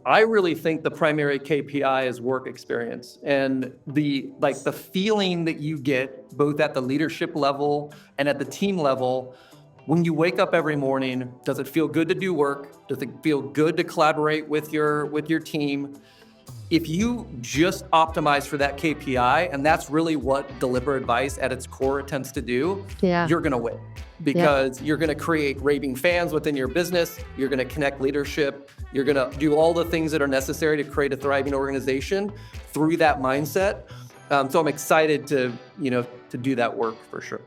I really think the primary KPI is work experience, and the feeling that you get both at the leadership level and at the team level. When you wake up every morning, does it feel good to do work? Does it feel good to collaborate with your team? If you just optimize for that KPI, and that's really what Deliver Advice at its core attempts to do, Yeah. you're going to win because you're going to create raving fans within your business. You're going to connect leadership. You're going to do all the things that are necessary to create a thriving organization through that mindset. So I'm excited to do that work for sure.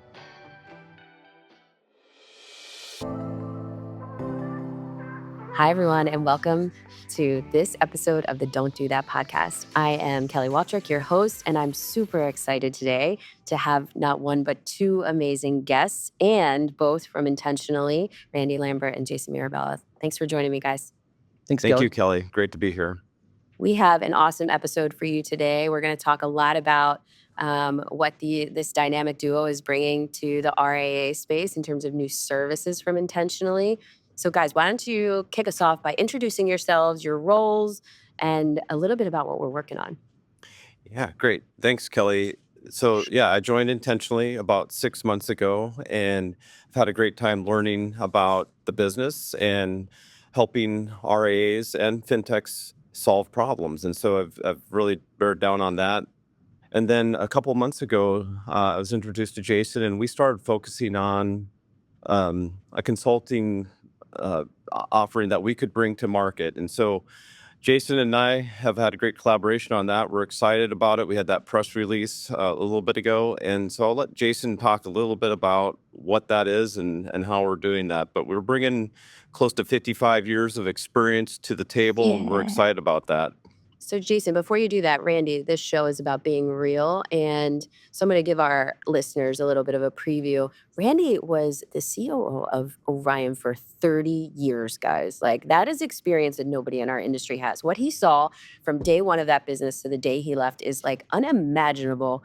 Hi, everyone, and welcome to this episode of the Don't Do That podcast. I am Kelly Waltrich, your host, and I'm super excited today to have not one, but two amazing guests, and both from Intentionally, Randy Lambert and Jason Mirabella. Thanks for joining me, guys. Thanks, Thank Kelly. you, Kelly. Great to be here. We have an awesome episode for you today. We're going to talk a lot about what this dynamic duo is bringing to the RIA space in terms of new services from Intentionally. So guys, why don't you kick us off by introducing yourselves, your roles, and a little bit about what we're working on. Yeah, great. Thanks, Kelly. So yeah, I joined Intentionally about 6 months ago, and I've had a great time learning about the business and helping RIAs and fintechs solve problems. And so I've really bared down on that. And then a couple months ago, I was introduced to Jason, and we started focusing on a consulting offering that we could bring to market. And so Jason and I have had a great collaboration on that. We're excited about it. We had that press release a little bit ago. And so I'll let Jason talk a little bit about what that is and how we're doing that. But we're bringing close to 55 years of experience to the table, and we're excited about that. So Jason, before you do that, Randy, this show is about being real. And so I'm going to give our listeners a little bit of a preview. Randy was the COO of Orion for 30 years, guys. Like, that is experience that nobody in our industry has. What he saw from day one of that business to the day he left is like unimaginable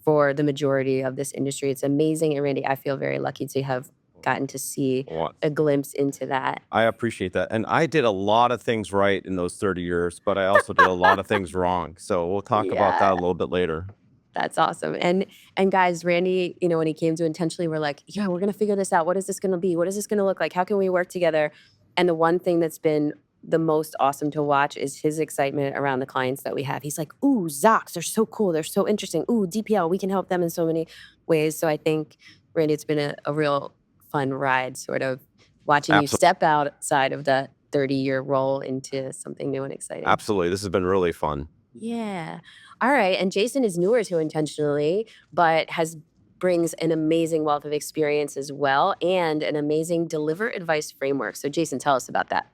for the majority of this industry. It's amazing. And Randy, I feel very lucky to have gotten to see a glimpse into that. I appreciate that. And I did a lot of things right in those 30 years, but I also did a lot of things wrong. So we'll talk about that a little bit later. That's awesome. And guys, Randy, when he came to Intentionally, we're like, yeah, we're going to figure this out. What is this going to be? What is this going to look like? How can we work together? And the one thing that's been the most awesome to watch is his excitement around the clients that we have. He's like, ooh, Zocs, they're so cool. They're so interesting. Ooh, DPL, we can help them in so many ways. So I think, Randy, it's been a real fun ride, sort of watching you step outside of that 30-year role into something new and exciting. Absolutely. This has been really fun. Yeah. All right. And Jason is newer to Intentionally, but brings an amazing wealth of experience as well, and an amazing Deliver Advice framework. So Jason, tell us about that.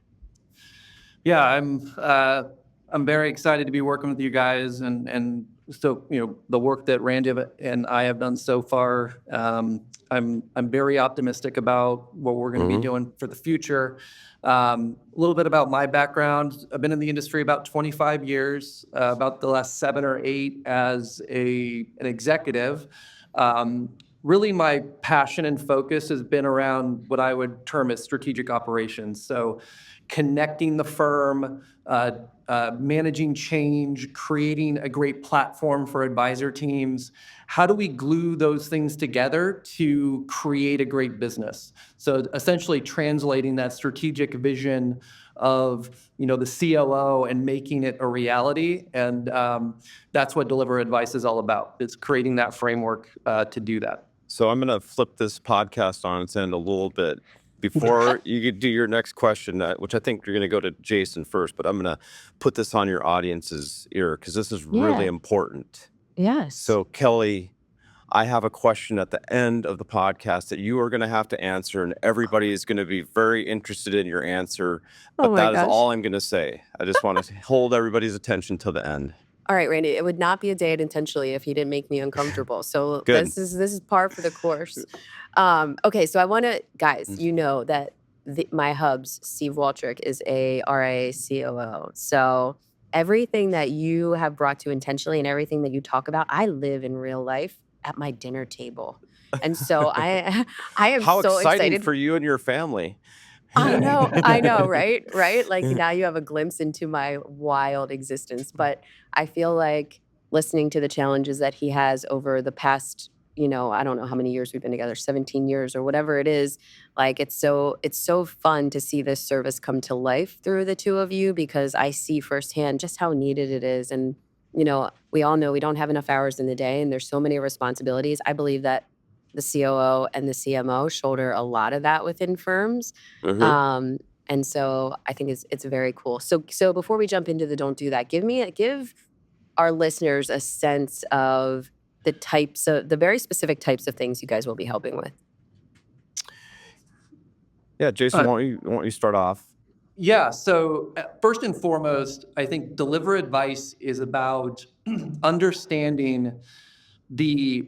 Yeah, I'm very excited to be working with you guys, and so the work that Randy and I have done so far. I'm very optimistic about what we're going to be doing for the future. A little bit about my background. I've been in the industry about 25 years, about the last 7 or 8 as an executive. Really, my passion and focus has been around what I would term as strategic operations. So connecting the firm, managing change, creating a great platform for advisor teams. How do we glue those things together to create a great business? So essentially translating that strategic vision of the COO and making it a reality. And that's what Deliver Advice is all about. It's creating that framework to do that. So I'm going to flip this podcast on its end a little bit. Before you do your next question, which I think you're going to go to Jason first, but I'm going to put this on your audience's ear because this is really important. Yes. So Kelly, I have a question at the end of the podcast that you are going to have to answer, and everybody is going to be very interested in your answer. But that is all I'm going to say. I just want to hold everybody's attention till the end. All right, Randy, it would not be a day at Intentionally if you didn't make me uncomfortable. So this is par for the course. Okay, so I want to, guys, that my hubs, Steve Waltrich, is a RIA COO. So everything that you have brought to Intentionally and everything that you talk about, I live in real life at my dinner table. And so I am How so exciting excited for you and your family. I know, right? Right? Like now you have a glimpse into my wild existence. But I feel like listening to the challenges that he has over the past, I don't know how many years we've been together, 17 years or whatever it is. Like it's so fun to see this service come to life through the two of you because I see firsthand just how needed it is. And, we all know we don't have enough hours in the day and there's so many responsibilities. I believe that the COO and the CMO shoulder a lot of that within firms. Hmm. Um, and so I think it's very cool. So before we jump into the don't do that, give our listeners a sense of the very specific types of things you guys will be helping with. Yeah, Jason, Uh, why don't you start off? Yeah, so first and foremost, I think deliver advice is about understanding the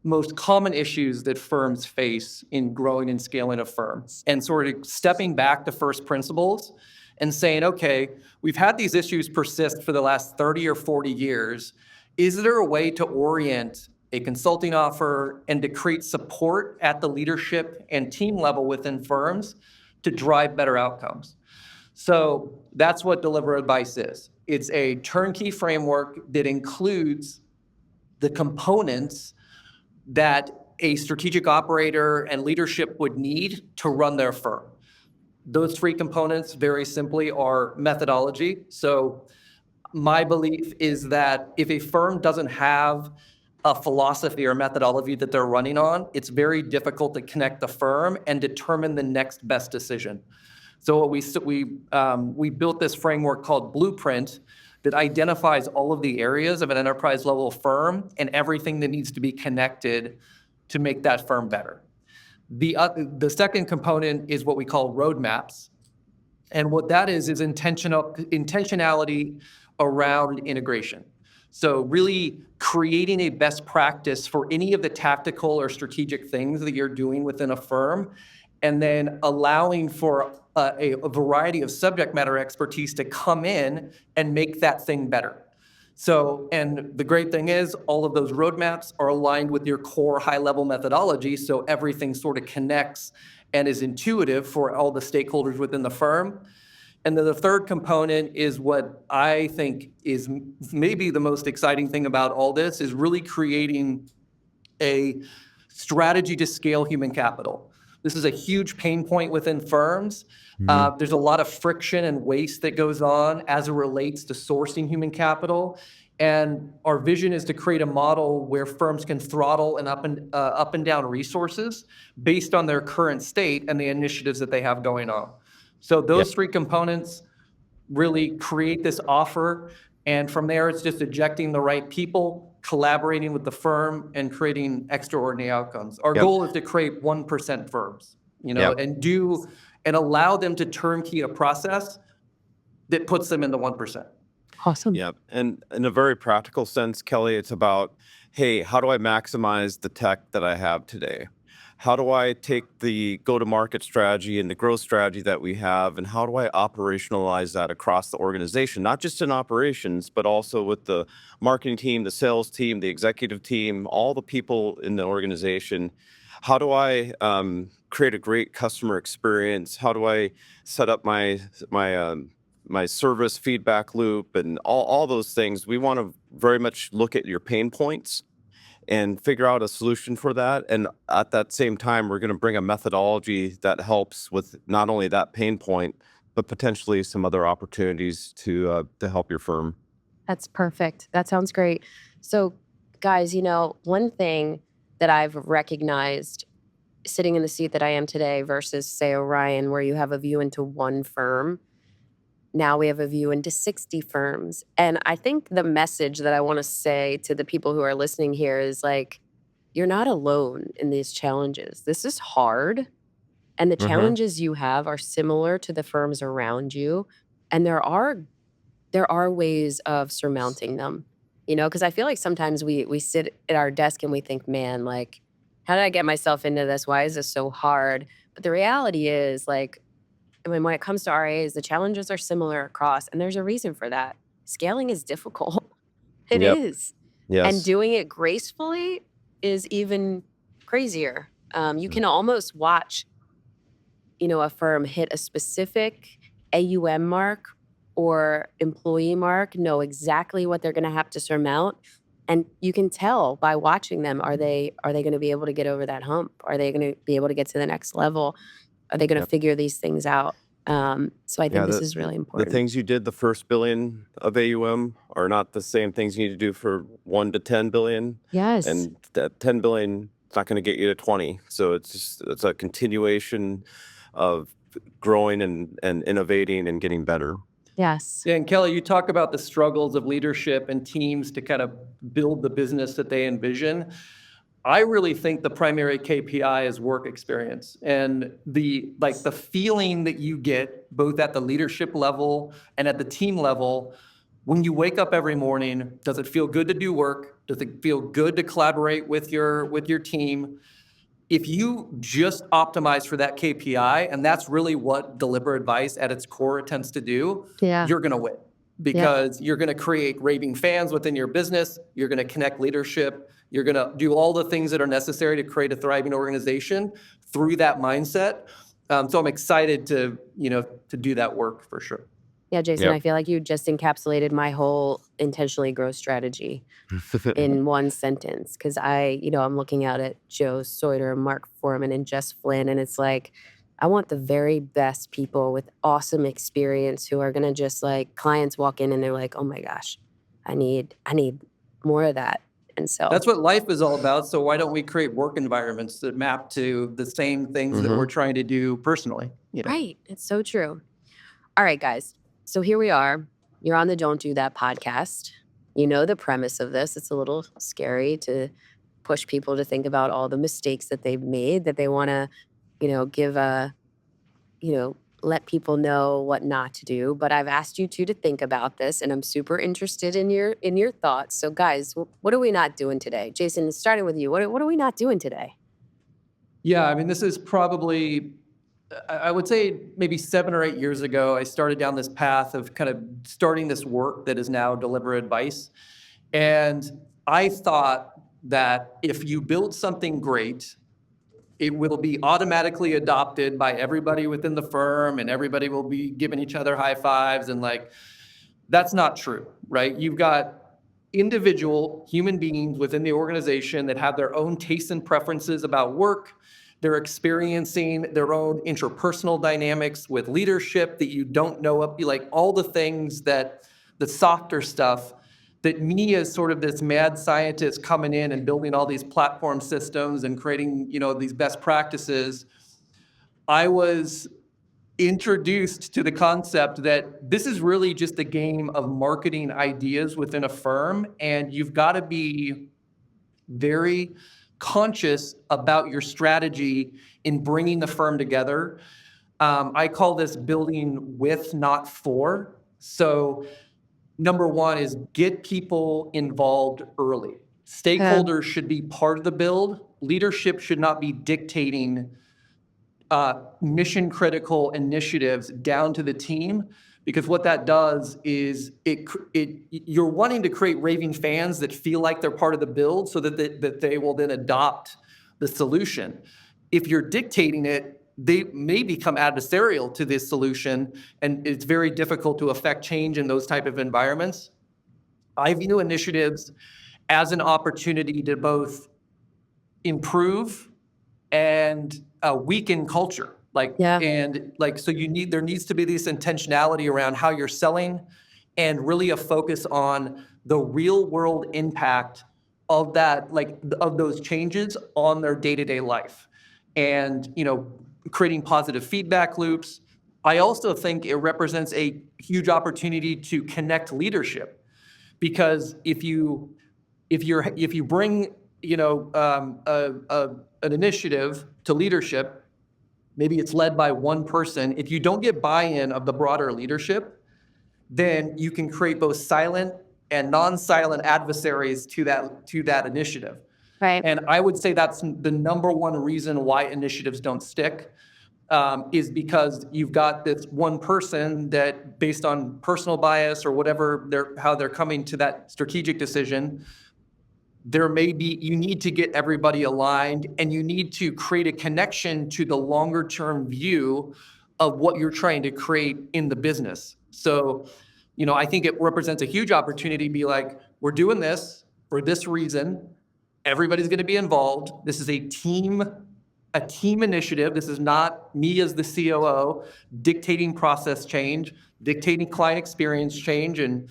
most common issues that firms face in growing and scaling a firm and sort of stepping back to first principles and saying, okay, we've had these issues persist for the last 30 or 40 years. Is there a way to orient a consulting offer and to create support at the leadership and team level within firms to drive better outcomes? So that's what Deliver Advice is. It's a turnkey framework that includes the components that a strategic operator and leadership would need to run their firm. Those three components, very simply, are methodology. So my belief is that if a firm doesn't have a philosophy or methodology that they're running on, it's very difficult to connect the firm and determine the next best decision. So we built this framework called Blueprint that identifies all of the areas of an enterprise level firm and everything that needs to be connected to make that firm better. The second component is what we call roadmaps. And what that is intentionality around integration. So really creating a best practice for any of the tactical or strategic things that you're doing within a firm, and then allowing for a variety of subject matter expertise to come in and make that thing better. So, and the great thing is all of those roadmaps are aligned with your core high-level methodology, so everything sort of connects and is intuitive for all the stakeholders within the firm. And then the third component is what I think is maybe the most exciting thing about all this is really creating a strategy to scale human capital. This is a huge pain point within firms. There's a lot of friction and waste that goes on as it relates to sourcing human capital. And our vision is to create a model where firms can throttle and up and down resources based on their current state and the initiatives that they have going on. So those three components really create this offer. And from there, it's just ejecting the right people, collaborating with the firm, and creating extraordinary outcomes. Our goal is to create 1% firms, and allow them to turnkey a process that puts them in the 1%. Awesome. Yep. And in a very practical sense, Kelly, it's about, hey, how do I maximize the tech that I have today? How do I take the go-to-market strategy and the growth strategy that we have, and how do I operationalize that across the organization, not just in operations, but also with the marketing team, the sales team, the executive team, all the people in the organization? How do I create a great customer experience? How do I set up my service feedback loop and all those things? We want to very much look at your pain points and figure out a solution for that. And at that same time, we're going to bring a methodology that helps with not only that pain point, but potentially some other opportunities to help your firm. That's perfect. That sounds great. So, guys, one thing that I've recognized sitting in the seat that I am today versus, say, Orion, where you have a view into one firm, now we have a view into 60 firms. And I think the message that I want to say to the people who are listening here is like, you're not alone in these challenges. This is hard. And the challenges you have are similar to the firms around you. And there are ways of surmounting them, because I feel like sometimes we sit at our desk and we think, man, like, how did I get myself into this? Why is this so hard? But the reality is, like, when it comes to RIAs, the challenges are similar across, and there's a reason for that. Scaling is difficult. It is. Yes. And doing it gracefully is even crazier. You can almost watch a firm hit a specific AUM mark or employee mark, know exactly what they're going to have to surmount. And you can tell by watching them, are they going to be able to get over that hump? Are they going to be able to get to the next level? Are they going to Yep. figure these things out? So I think Yeah, this is really the important. things you did the first billion of AUM are not the same things you need to do for 1 to 10 billion. Yes. And that 10 billion is not going to get you to 20. So it's a continuation of growing and innovating and getting better. Yes. Yeah, and Kelly, you talk about the struggles of leadership and teams to kind of build the business that they envision. I really think the primary KPI is work experience, and the feeling that you get both at the leadership level and at the team level when you wake up every morning. Does it feel good to do work? Does it feel good to collaborate with your team? If you just optimize for that KPI, and that's really what Deliberate Advice at its core attempts to do, Yeah. you're going to win, because you're going to create raving fans within your business. You're going to connect leadership. You're going to do all the things that are necessary to create a thriving organization through that mindset. So I'm excited to do that work for sure. Yeah, Jason, Yep. I feel like you just encapsulated my whole intentionally growth strategy in one sentence. Because I'm looking out at Joe Sawyer, Mark Foreman, and Jess Flynn, and it's like, I want the very best people with awesome experience who are gonna just clients walk in and they're like, oh my gosh, I need more of that. And so That's what life is all about. So why don't we create work environments that map to the same things that we're trying to do personally? right, it's so true. All right, guys. So here we are. You're on the Don't Do That podcast. You know the premise of this. It's a little scary to push people to think about all the mistakes that they've made, that they want to, let people know what not to do. But I've asked you two to think about this, and I'm super interested in your thoughts. So guys, what are we not doing today? Jason, starting with you. What are we not doing today? Yeah, I mean, this is probably, I would say maybe 7 or 8 years ago, I started down this path of kind of starting this work that is now Deliberate Advice. And I thought that if you build something great, it will be automatically adopted by everybody within the firm, and everybody will be giving each other high fives. And that's not true, right? You've got individual human beings within the organization that have their own tastes and preferences about work. They're experiencing their own interpersonal dynamics with leadership that you don't know of, like all the things that the softer stuff that me as sort of this mad scientist coming in and building all these platform systems and creating, these best practices. I was introduced to the concept that this is really just a game of marketing ideas within a firm, and you've got to be very conscious about your strategy in bringing the firm together. I call this building with, not for. So number one is get people involved early. Stakeholders should be part of the build. Leadership should not be dictating mission critical initiatives down to the team, because what that does is you're wanting to create raving fans that feel like they're part of the build, so that they will then adopt the solution. If you're dictating it, they may become adversarial to this solution, and it's very difficult to affect change in those type of environments. I view initiatives as an opportunity to both improve and weaken culture. Yeah. So there needs to be this intentionality around how you're selling, and really a focus on the real world impact of that, of those changes on their day-to-day life, and creating positive feedback loops. I also think it represents a huge opportunity to connect leadership, because if you bring an initiative to leadership, maybe it's led by one person. If you don't get buy-in of the broader leadership, then you can create both silent and non-silent adversaries to that initiative. Right. And I would say that's the number one reason why initiatives don't stick, is because you've got this one person that, based on personal bias or whatever, how they're coming to that strategic decision, you need to get everybody aligned, and you need to create a connection to the longer term view of what you're trying to create in the business. So, I think it represents a huge opportunity to be like, we're doing this for this reason. Everybody's going to be involved. This is a team initiative. This is not me as the COO dictating process change, dictating client experience change, and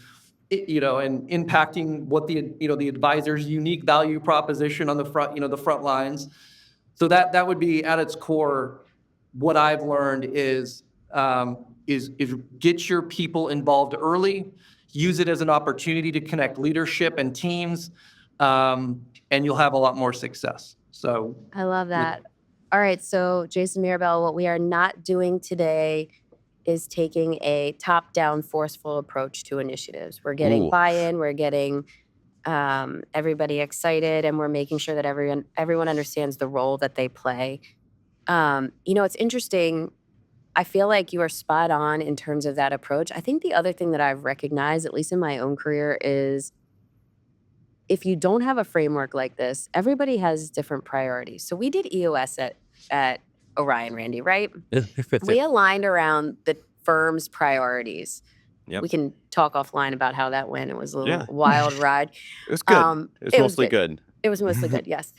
and impacting what the advisor's unique value proposition on the front, the front lines. So that would be at its core. What I've learned is get your people involved early, use it as an opportunity to connect leadership and teams, and you'll have a lot more success. So I love that. All right, so Jason, Mirabella, what we are not doing today is taking a top-down, forceful approach to initiatives. We're getting Ooh. buy-in, we're getting everybody excited, and we're making sure that everyone understands the role that they play. It's interesting. I feel like you are spot on in terms of that approach. I think the other thing that I've recognized, at least in my own career, is if you don't have a framework like this, everybody has different priorities. So we did EOS at Orion, Randy, right? We aligned around the firm's priorities. Yep. We can talk offline about how that went. It was a little Yeah. wild ride. It was good. It was mostly good. It was mostly good, yes.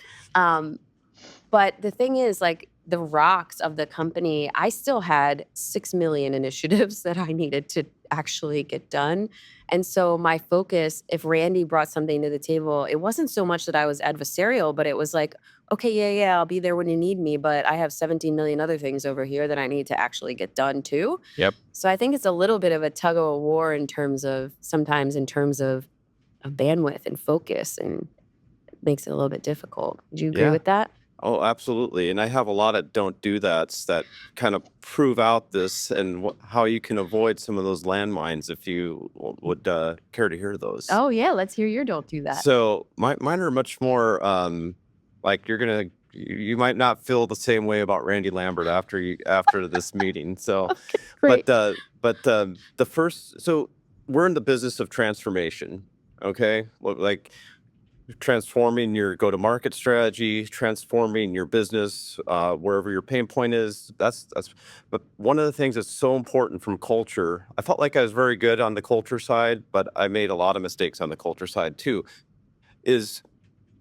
But the thing is, like, the rocks of the company, I still had 6 million initiatives that I needed to actually get done. And so my focus, if Randy brought something to the table, it wasn't so much that I was adversarial, but it was like, okay, yeah, I'll be there when you need me, but I have 17 million other things over here that I need to actually get done too. Yep. So I think it's a little bit of a tug of war sometimes in terms of bandwidth and focus, and it makes it a little bit difficult. Do you agree with that? Oh, absolutely. And I have a lot of don't do that's that kind of prove out this and how you can avoid some of those landmines if you would care to hear those. Oh yeah, let's hear your don't do that. So mine are much more like you might not feel the same way about Randy Lambert after this meeting. So, Great. but the first, so we're in the business of transformation. Okay, like transforming your go-to-market strategy, transforming your business, wherever your pain point is. That's. But one of the things that's so important from culture, I felt like I was very good on the culture side, but I made a lot of mistakes on the culture side too. Is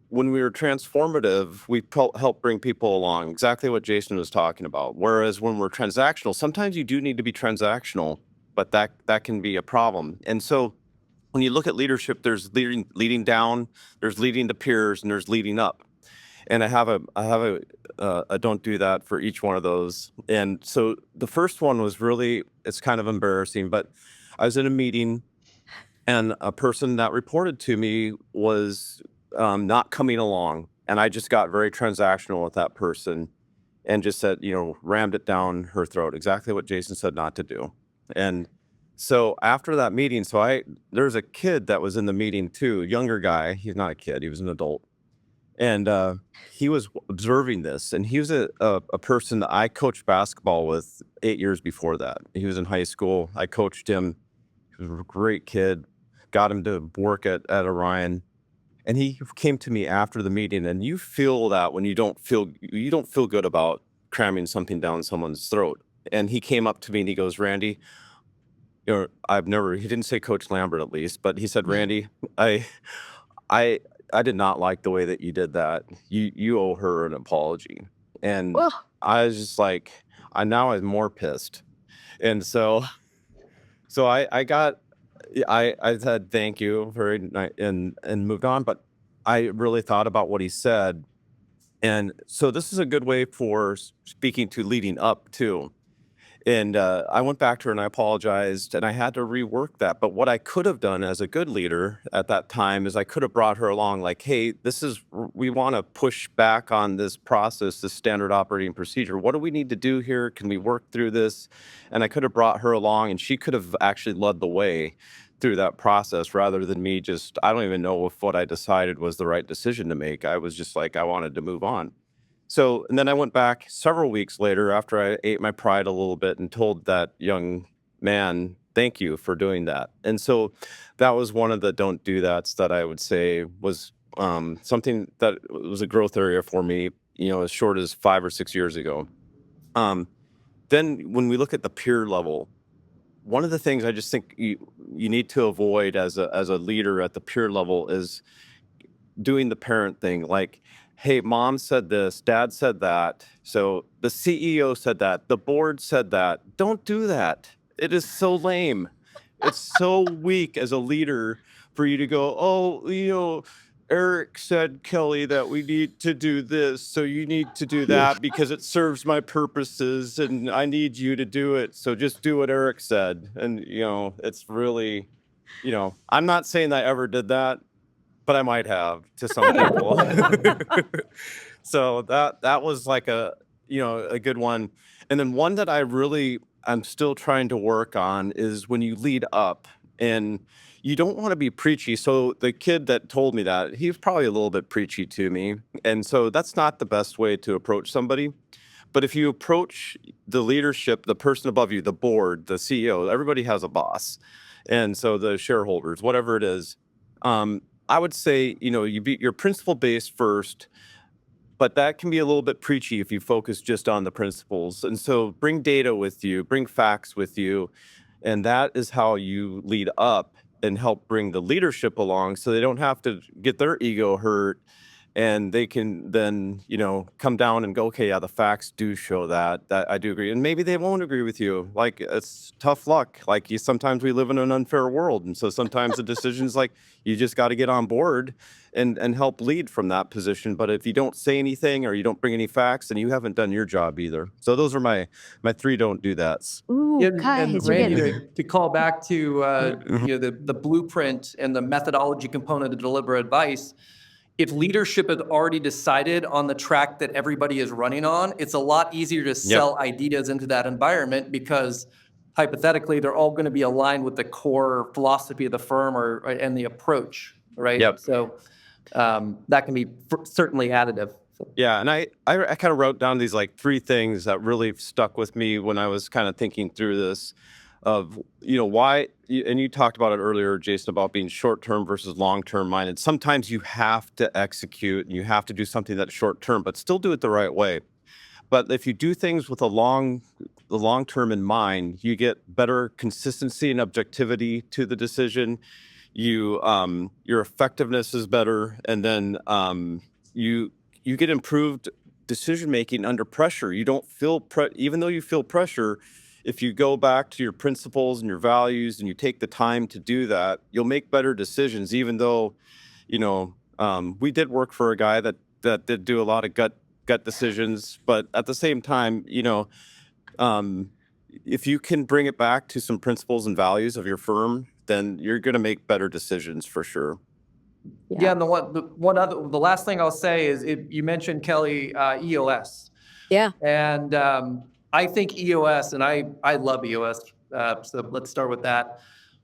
when we were transformative, we help bring people along. Exactly what Jason was talking about. Whereas when we're transactional, sometimes you do need to be transactional, but that can be a problem. And so when you look at leadership, there's leading down, there's leading the peers, and there's leading up. And I have a don't do that for each one of those. And so the first one was really, it's kind of embarrassing, but I was in a meeting and a person that reported to me was not coming along. And I just got very transactional with that person and just said, rammed it down her throat, exactly what Jason said not to do. And so after that meeting, there's a kid that was in the meeting too, younger guy. He's not a kid, he was an adult. And he was observing this, and he was a person that I coached basketball with 8 years before that. He was in high school. I coached him. He was a great kid, got him to work at Orion. And he came to me after the meeting, and you feel that when you don't feel good about cramming something down someone's throat. And he came up to me and he goes, Randy, he didn't say Coach Lambert at least, but he said, Randy, I did not like the way that you did that. You owe her an apology. And I was just like, I'm more pissed. And so I said thank you very nice and moved on, but I really thought about what he said. And so this is a good way for speaking to leading up too. And I went back to her and I apologized, and I had to rework that. But what I could have done as a good leader at that time is I could have brought her along like, hey, we want to push back on this process, this standard operating procedure. What do we need to do here? Can we work through this? And I could have brought her along, and she could have actually led the way through that process rather than me I don't even know if what I decided was the right decision to make. I was just like, I wanted to move on. So, and then I went back several weeks later after I ate my pride a little bit and told that young man, thank you for doing that. And so that was one of the don't do that's that I would say was something that was a growth area for me, as short as 5 or 6 years ago. Then when we look at the peer level, one of the things I just think you need to avoid as a leader at the peer level is doing the parent thing. Like, hey, mom said this, dad said that, so the CEO said that, the board said that. Don't do that. It is so lame. It's so weak as a leader for you to go, oh, Eric said, Kelly, that we need to do this, so you need to do that because it serves my purposes and I need you to do it. So just do what Eric said. And, it's really, I'm not saying I ever did that, but I might have to some people. So that was like a good one. And then one that I'm still trying to work on is when you lead up and you don't want to be preachy. So the kid that told me that, he was probably a little bit preachy to me. And so that's not the best way to approach somebody. But if you approach the leadership, the person above you, the board, the CEO, everybody has a boss. And so the shareholders, whatever it is, I would say, you be your principle based first, but that can be a little bit preachy if you focus just on the principles. And so bring data with you, bring facts with you, and that is how you lead up and help bring the leadership along so they don't have to get their ego hurt and they can then, come down and go, okay, yeah, the facts do show that I do agree. And maybe they won't agree with you. Like, it's tough luck. Like, sometimes we live in an unfair world. And so sometimes the decision's like, you just got to get on board and help lead from that position. But if you don't say anything or you don't bring any facts, then you haven't done your job either. So those are my 3 don't do that's. Ooh, And guys, you're Randy, getting to call back to the blueprint and the methodology component of deliberate advice, if leadership had already decided on the track that everybody is running on, it's a lot easier to sell ideas into that environment because hypothetically they're all going to be aligned with the core philosophy of the firm and the approach, right? Yep. So that can be certainly additive. Yeah, and I kind of wrote down these like 3 things that really stuck with me when I was kind of thinking through this of, why, and you talked about it earlier, Jason, about being short-term versus long-term minded. Sometimes you have to execute and you have to do something that's short-term, but still do it the right way. But if you do things with the long-term in mind, you get better consistency and objectivity to the decision. Your effectiveness is better, and then you get improved decision making under pressure. You don't feel even though you feel pressure. If you go back to your principles and your values and you take the time to do that, you'll make better decisions. Even though, we did work for a guy that did do a lot of gut decisions, but at the same time, if you can bring it back to some principles and values of your firm, then you're going to make better decisions for sure. Yeah, and the last thing I'll say is you mentioned, Kelly, EOS. Yeah. And I think EOS, and I love EOS, so let's start with that.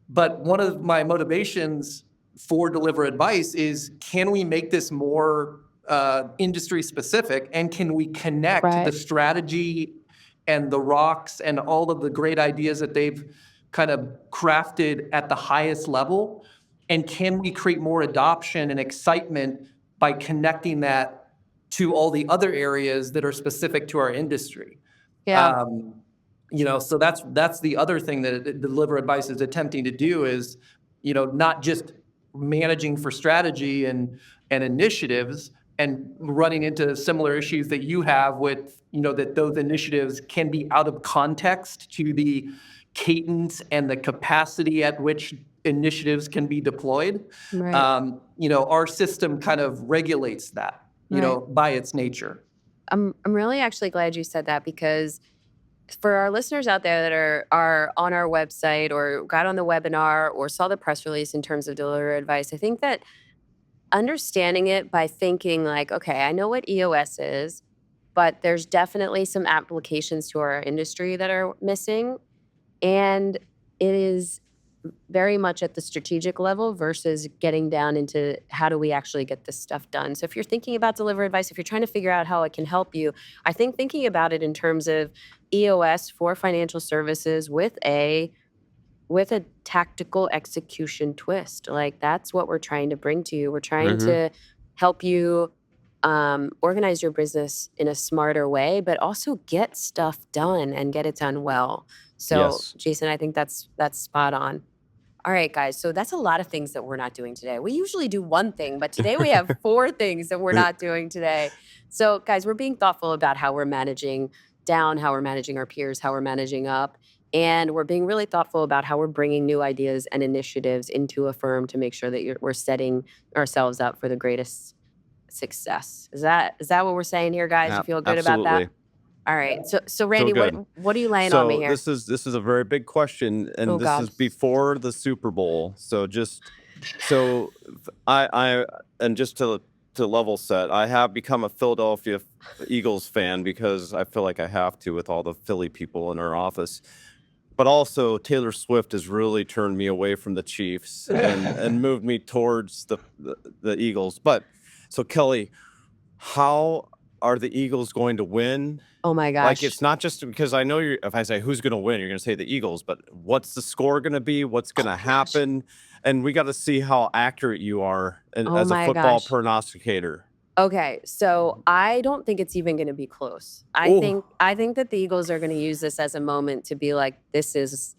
But one of my motivations for deliver advice is, can we make this more industry specific, and can we connect the strategy and the rocks and all of the great ideas that they've kind of crafted at the highest level, and can we create more adoption and excitement by connecting that to all the other areas that are specific to our industry? Yeah. So that's the other thing that deliver advice is attempting to do is, not just managing for strategy and initiatives and running into similar issues that you have with, that those initiatives can be out of context to the cadence and the capacity at which initiatives can be deployed. Right. Our system kind of regulates that, by its nature. I'm really actually glad you said that, because for our listeners out there that are on our website or got on the webinar or saw the press release in terms of deliver advice, I think that understanding it by thinking like, okay, I know what EOS is, but there's definitely some applications to our industry that are missing. And it is very much at the strategic level versus getting down into how do we actually get this stuff done. So if you're thinking about deliver advice, if you're trying to figure out how it can help you, I think thinking about it in terms of EOS for financial services with a tactical execution twist, like that's what we're trying to bring to you. We're trying to help you organize your business in a smarter way, but also get stuff done and get it done well. So, Yes. Jason, I think that's spot on. All right, guys. So that's a lot of things that we're not doing today. We usually do one thing, but today we have 4 things that we're not doing today. So, guys, we're being thoughtful about how we're managing down, how we're managing our peers, how we're managing up. And we're being really thoughtful about how we're bringing new ideas and initiatives into a firm to make sure that we're setting ourselves up for the greatest success. Is that what we're saying here, guys? You feel good about that? Absolutely. All right. So Randy, good. what are you laying on me So here? this is a very big question, and Oh, this God. is before the Super Bowl. So I and just to level set, I have become a Philadelphia Eagles fan because I feel like I have to with all the Philly people in our office. But also Taylor Swift has really turned me away from the Chiefs and moved me towards the Eagles. But so Kelly, how are the Eagles going to win? Oh my gosh. Like, it's not just because I know if I say who's going to win, you're going to say the Eagles, but what's the score going to be? What's going to happen? And we got to see how accurate you are as a my football gosh. prognosticator. Okay, so I don't think it's even going to be close. I Ooh. think that the Eagles are going to use this as a moment to be like, this is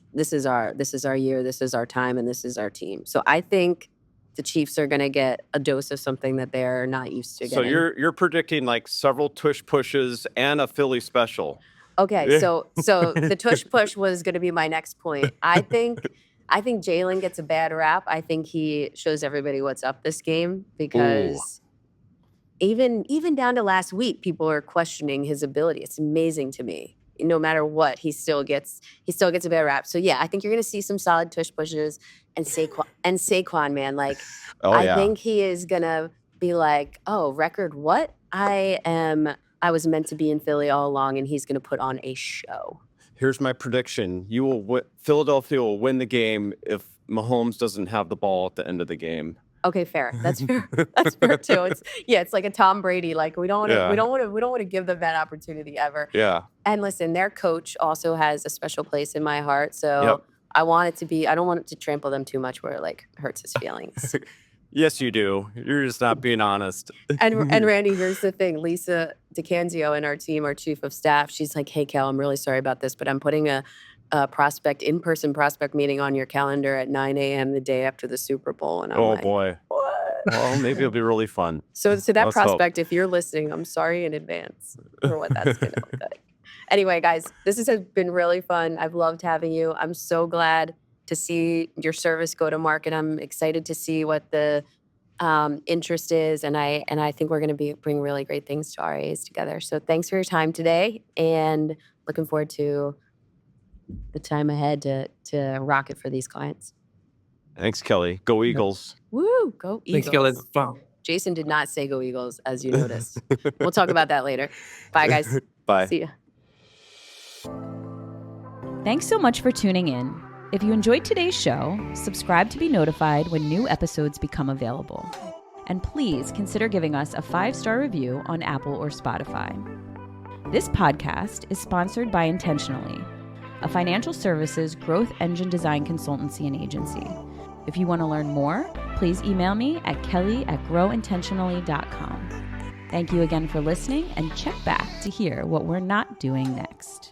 our year, this is our time, and this is our team. So I think the Chiefs are going to get a dose of something that they're not used to So getting. you're predicting like several tush pushes and a Philly special. Okay, so the tush push was going to be my next point. I think Jalen gets a bad rap. I think he shows everybody what's up this game because even down to last week, people are questioning his ability. It's amazing to me. No matter what, he still gets a bad rap. So yeah, I think you're going to see some solid tush pushes and Saquon, man, like I think he is going to be like, "Oh, record what? I was meant to be in Philly all along," and he's going to put on a show. Here's my prediction. Philadelphia will win the game if Mahomes doesn't have the ball at the end of the game. Okay, fair. That's fair. That's fair too. It's like a Tom Brady. Like we don't want to give them that opportunity ever. Yeah. And listen, their coach also has a special place in my heart. So Yep. I don't want it to trample them too much where it like hurts his feelings. Yes, you do. You're just not being honest. And Randy, here's the thing. Lisa DeCanzio in our team, our chief of staff, she's like, "Hey, Cal, I'm really sorry about this, but I'm putting a in-person prospect meeting on your calendar at 9 a.m. the day after the Super Bowl." And I'm like, boy. "What?" Well, maybe it'll be really fun. So to that Let's hope. prospect, if you're listening, I'm sorry in advance for what that's going to look like. Anyway, guys, this has been really fun. I've loved having you. I'm so glad to see your service go to market. I'm excited to see what the interest is, and I think we're going to bring really great things to RIAs together. So thanks for your time today, and looking forward to the time ahead to rock it for these clients. Thanks, Kelly. Go Eagles. Woo! Go Eagles. Thanks, Kelly. Wow. Jason did not say go Eagles, as you noticed. We'll talk about that later. Bye, guys. Bye. See ya. Thanks so much for tuning in. If you enjoyed today's show, subscribe to be notified when new episodes become available. And please consider giving us a 5-star review on Apple or Spotify. This podcast is sponsored by Intentionally, a financial services growth engine design consultancy and agency. If you want to learn more, please email me at kelly@growintentionally.com. Thank you again for listening, and check back to hear what we're not doing next.